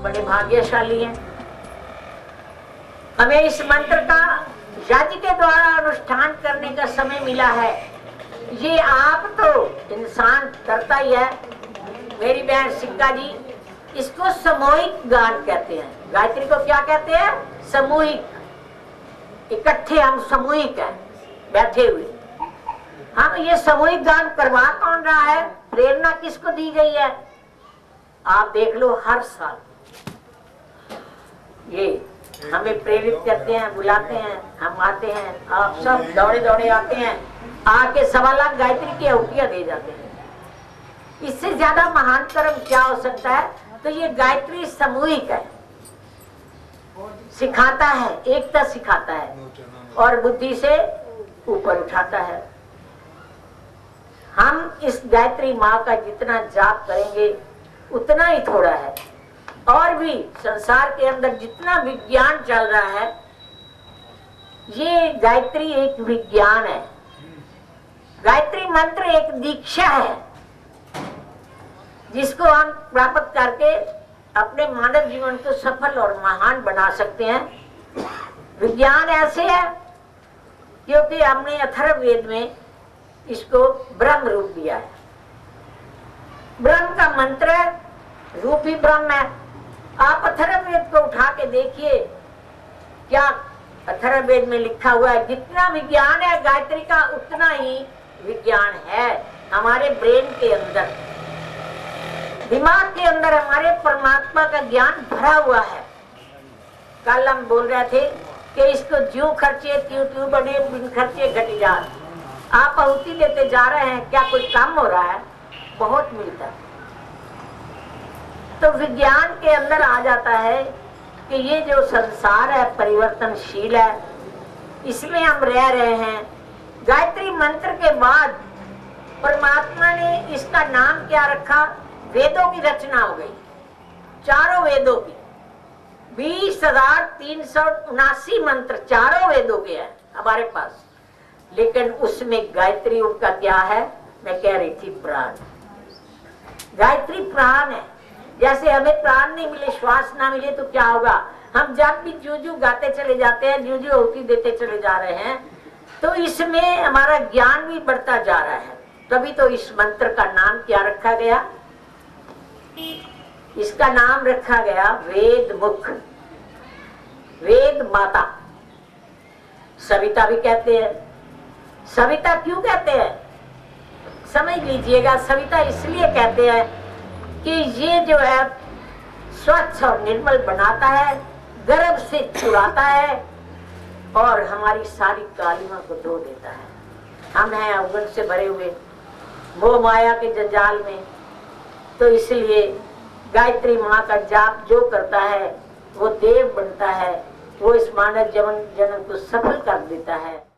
बड़े भाग्यशाली हैं। हमें इस मंत्र का यज्ञ के द्वारा अनुष्ठान करने का समय मिला है। ये आप तो इंसान करता ही है। मेरी बहन सिक्का जी, इसको सामूहिक गान कहते हैं। गायत्री को क्या कहते हैं? सामूहिक। इकट्ठे हम सामूहिक हैं बैठे हुए। हम ये सामूहिक गान करवा कौन रहा है? प्रेरणा किसको दी गई है? आप देख लो, हर साल ये हमें प्रेरित करते हैं, बुलाते हैं, हम आते हैं, आप सब दौड़े दौड़े आते हैं, आके 1.25 लाख गायत्री की आहुतियां दे जाते हैं। इससे ज्यादा महान कर्म क्या हो सकता है? तो ये गायत्री सामूहिक है, सिखाता है, एकता सिखाता है और बुद्धि से ऊपर उठाता है। हम इस गायत्री माँ का जितना जाप करेंगे उतना ही थोड़ा है। और भी संसार के अंदर जितना विज्ञान चल रहा है, ये गायत्री एक विज्ञान है। गायत्री मंत्र एक दीक्षा है जिसको हम प्राप्त करके अपने मानव जीवन को सफल और महान बना सकते हैं। विज्ञान ऐसे है क्योंकि हमने अथर्ववेद में इसको ब्रह्म रूप दिया है। ब्रह्म का मंत्र रूप ही ब्रह्म है। आप अथर्ववेद को उठा के देखिए, क्या अथर्ववेद में लिखा हुआ है? जितना विज्ञान है गायत्री का, उतना ही विज्ञान है हमारे ब्रेन के अंदर, दिमाग के अंदर हमारे परमात्मा का ज्ञान भरा हुआ है। कल हम बोल रहे थे कि इसको ज्यों खर्चे त्यों त्यों बने, बिन खर्चे घट जा। आप आहुति देते जा रहे हैं, क्या कोई काम हो रहा है? बहुत मिलता है। तो विज्ञान के अंदर आ जाता है कि ये जो संसार है परिवर्तनशील है, इसमें हम रह रहे हैं। गायत्री मंत्र के बाद परमात्मा ने इसका नाम क्या रखा? वेदों की रचना हो गई, चारों वेदों की। 20,379 मंत्र चारों वेदों के हैं हमारे पास, लेकिन उसमें गायत्री उनका क्या है? मैं कह रही थी प्राण। गायत्री प्राण है। जैसे हमें प्राण नहीं मिले, श्वास ना मिले तो क्या होगा? हम जब भी जू जू गाते चले जाते हैं, जू जू आहुति देते चले जा रहे हैं, तो इसमें हमारा ज्ञान भी बढ़ता जा रहा है। तभी तो इस मंत्र का नाम क्या रखा गया? इसका नाम रखा गया वेद मुख, वेद माता। सविता भी कहते हैं। सविता क्यों कहते हैं? समझ लीजिएगा, सविता इसलिए कहते हैं कि ये जो है स्वच्छ और निर्मल बनाता है, गर्भ से छुड़ाता है और हमारी सारी कालिमा को धो देता है। हम हैं अवगुण से भरे हुए, मोह माया के जंजाल में। तो इसलिए गायत्री माँ का जाप जो करता है वो देव बनता है, वो इस मानव जन्म को सफल कर देता है।